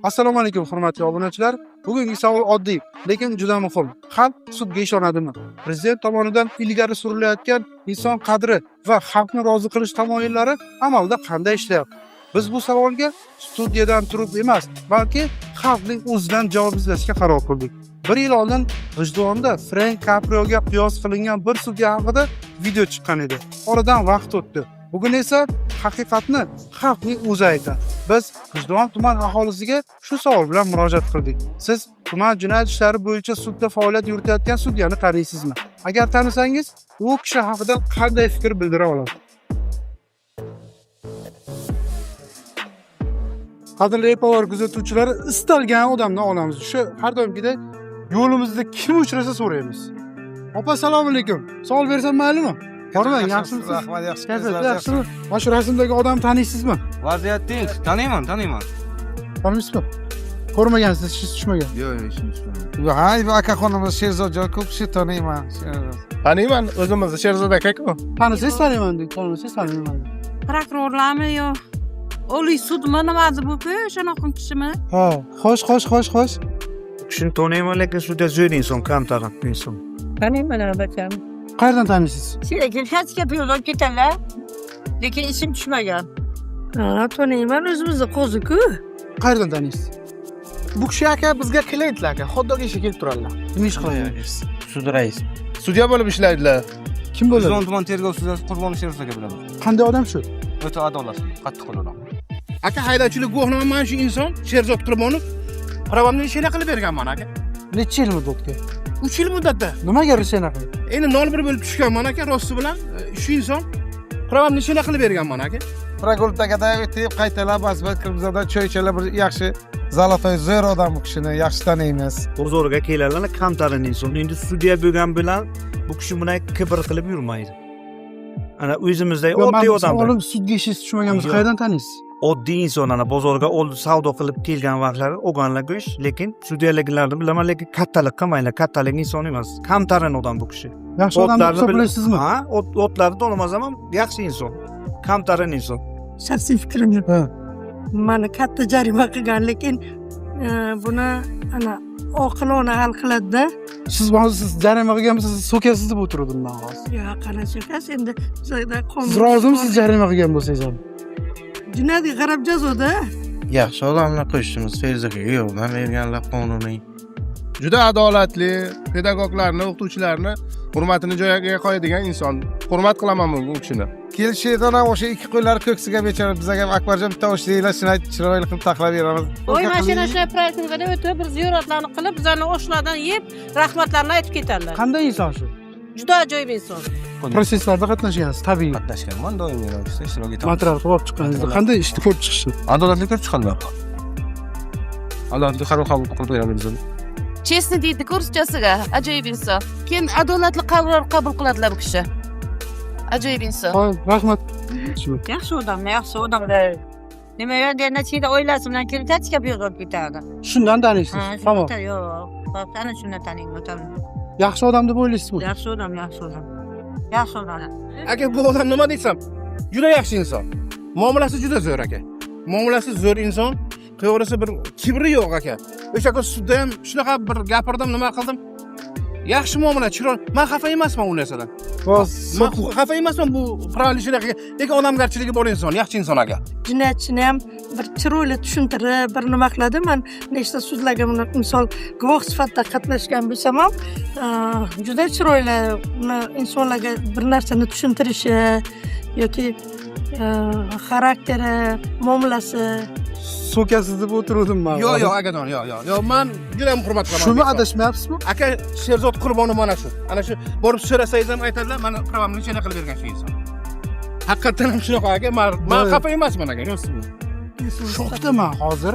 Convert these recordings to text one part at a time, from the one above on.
Assalomu alaykum hurmatli obunachilar. Bugungi savol oddiy, lekin juda muhim. Xalq sudga ishonadimi? Prezident tomonidan ilgari surilayotgan inson qadri va xalqni rozi qilish tamoyillari amalda qanday ishlayapti? Biz bu savolga studiyadan turib emas, balki xalqning o'zidan javob izlashga qaror qildik. 1 yil oldin G'ijduvonda Frank Caprio'ga qiyos qilingan bir sudya haqida video chiqqan edi. Oradan vaqt o'tdi. Bugun esa haqiqatni xalqning o'zi aytadi. Biz G'ijduvon tuman aholisiga shu savol bilan murojaat qildik. Siz tuman jinoyat ishlari bo'yicha sudda faoliyat yuritayotgan sudyani taniysizmi? Agar tanisangiz, u kishi haqida qanday fikr bildira olasiz? Qadrli e-power kuzatuvchilari, istalgan odamdan olamiz. Shu har doimgidek yo'limizda kim uchrasa so'raymiz. Opa, assalomu alaykum. Savol bersam maylimi? Qormang, yaxshimisiz? Rahmat, yaxshimisiz? Yaxshimi? Mana shu rasmdagi odamni taniysizmi? Vaziyat teng. Taniyman. Taniysizmi? Ko'rmagansiz, siz tushmagan. Yo'q, ishim tushmagan. Hay, bu akaxonimiz Sherzodjon ko'p kishi taniyman. Taniyman, o'zimizni Sherzod aka-ku. Tanisangiz taniyman deb, tanisangiz taniyman. Prokurorlarmi yo? Oliy sudmi nimazi bu-ku? Shunaqa kishimi? Ha, xo'sh. Kishini taniyman, lekin sudda zo'r inson, kam taraf inson. Taniyman albatta. Qayerdan taniysiz? Lekin hech gap yo'q ketalar. Lekin isim tushmagan. Ha, taniyman, o'zimizni qo'zi-ku. Qayerdan taniysiz? Bu kishi aka bizga klientlar aka, xotdog ishga kelib turadilar. Nima ish qilyapti? Sud rais. Sudya bo'lib ishlaydilar. Kim bo'ladi? G'ijduvon tuman tergov sudiyasi Qurbonov Sheruz aka bilan. Qanday odam shu? O'ta adolatli, qattiq qo'l odam. Aka haydovchilik guvohnoma mana shu inson Sherzod Qurbonov pravomni ishini qilib berganman aka. Necha yil muddatga? 3 yil muddatda. Nimaga rishana qildi? Endi 0,1 bo'lib tushganman aka rosti bilan. Shu inson pravomni ishini qilib berganman aka. Prokurorda o'tib qaytalab asbat kirbizada choy-chala bir yaxshi zalatoy zo'r odam bu kishini yaxshi taniymiz. Huzuriga keladilar, kam taraf inson. Endi sudya bo'lgan bilan bu kishi bunday kibr qilib yurmaydi. Ana o'zimizdagi oddiy odam. Olim sudga ishingiz tushmaganmiz, Yo'q. qayerdan taniysiz? Oddiy inson, ana bozorga oldi savdo qilib kelgan vaqtlari o'g'anlar go'sh, lekin sudyaliklarni bilaman, lekin kattalik qilmaylar, kattalik inson emas. Kam tarin odam bu kishi. Yaxshi odam deb hisoblaysizmi? Ha, otlarni tonimas ham yaxshi inson. Kam tarin inson. Shaxsiy fikrim yo'q. Ha. Mani katta jarima qilgan, lekin buni ana oqilona hal qiladi-da. Siz jarima qilganmisiz, siz so'kasiz deb o'tirdim men hozir. Yo'q, qanaqa endi bizda qonun. Siz rozimisiz jarima qilgan bo'lsangiz ham? Jinoyatga qarab jazoda. Yaxshi odamlar qo'shishimiz Feyzaga yo'ldan berganlar qonuniy. Juda adolatli, pedagoglarni, o'qituvchilarni hurmatini joyiga qo'yadigan inson. Hurmat qilaman bu kishini. Kelishaydan o'sha ikki qo'llari ko'ksiga bechora bizga ham Akbarjon bitta o'shdinglar, shuni chiroyli qilib taxlab beramiz. Oy mashina shu proyektiga o'tib, bir ziyoratlarni qilib, bizlarni oshlardan yeb, rahmatlarini aytib ketadilar. Qanday inson shu? Juda ajoyib inson. Proseslarda qatnashgansiz, tabiiy. Qatnashganman, doimiy ravishda ishtirok etaman. Material qilib chiqqaningizda qanday ishni ko'rib chiqishdi? Adolatli ko'rib chiqadilar. Adolatli qaror qabul qilib beramiz biz. Chestni deydi ko'rsatchasiga, ajoyib inson. Keyin adolatli qaror qabul qiladilar bu kishi. Ajoyib inson. Hoy, rahmat. Yaxshi odam, yaxshi odam. Nima yo'q, necha yil oilasi bilan kelib taxga berib ketadi. Shundan taniysiz. Tamom. Yo'q, ana shundan taniyman. Yaxshi odam deb o'ylaysizmi? Yaxshi odam. Yaxshi odam. Aka bu odam nima desam, juda yaxshi inson. Muomalasi juda zo'r aka. Muomalasi zo'r inson. To'g'risi bir kibri yo'q aka. O'sha kun sudda ham shunaqa bir gapirdim, nima qildim? Yaxshi muomala, chiroyli. Men xafa emasman u narsadan. Men xafa emasman bu pravlichilarga, lekin odamgarchiligi bor inson, yaxshi inson aka. Jinoyatchini ham bir chiroyli tushuntirib, bir nima qiladi. Men nechta sudlarga misol guvoh sifatida qatnashgan bo'lsam ham, juda chiroyli insonlarga bir narsani tushuntirishi yoki xarakteri, muomalasi. So'kasiz deb o'tirdim men. Yo'q, akajon, yo'q. Men juda ham hurmat qilaman. Shuni adashmayapsizmi? Aka Sherzod Qurbonov mana shu. Ana shu borib so'rasangiz ham aytadilar, mana pravomni ishini qilib bergan shu inson. Haqiqatan ham shunaqa aka, men xafa emasman aka. Shokdaman hozir.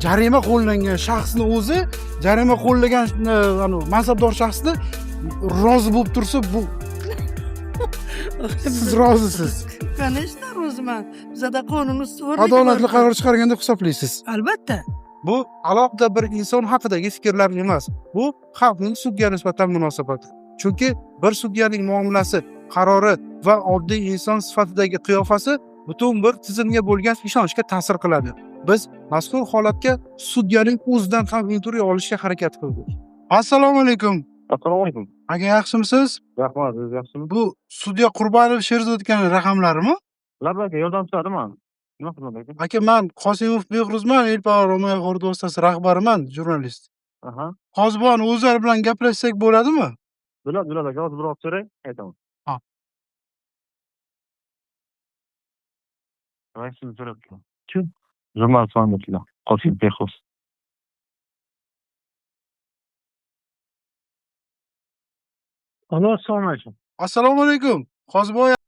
Jarima qo'llangan shaxsning o'zi, jarima qo'llagan mansabdor shaxsni rozi bo'lib tursa, bu siz rozisiz. Конечно, roziman. Bizda qonun ustuvor. Adolatli qaror chiqargan deb hisoblaysiz. Albatta. Bu alohida bir inson haqidagi fikrlar emas. Bu xalqning sudga nisbatan munosabati. Chunki bir sudyaning muomalasi, qarori va oddiy inson sifatidagi qiyofasi butun bir tizimga bo'lgan ishonchga ta'sir qiladi. Biz mazkur holatga sudyaning o'zidan ham intervyu olishga harakat qildik. Assalomu alaykum. Assalomu alaykum. Aka yaxshimisiz? Rahmat, siz yaxshimisiz? Bu sudya Qurbonov Sherzod akaning raqamlarimi? Labba aka, yordam so'radim. Nima qilaman aka? Aka, men Qosimov Behruzman, El Power Ommaviy axborot vositasi rahbariman, jurnalist. Aha. Hozibon o'zlari bilan gaplashsak bo'ladimi? Bo'ladi aka, hozir bir olib so'ray, aytaman. Ha. Raisni so'rabdi. Kim? Jurnalist Muhammadlar. Qosim Behruz. Assalomu alaykum. Hozibon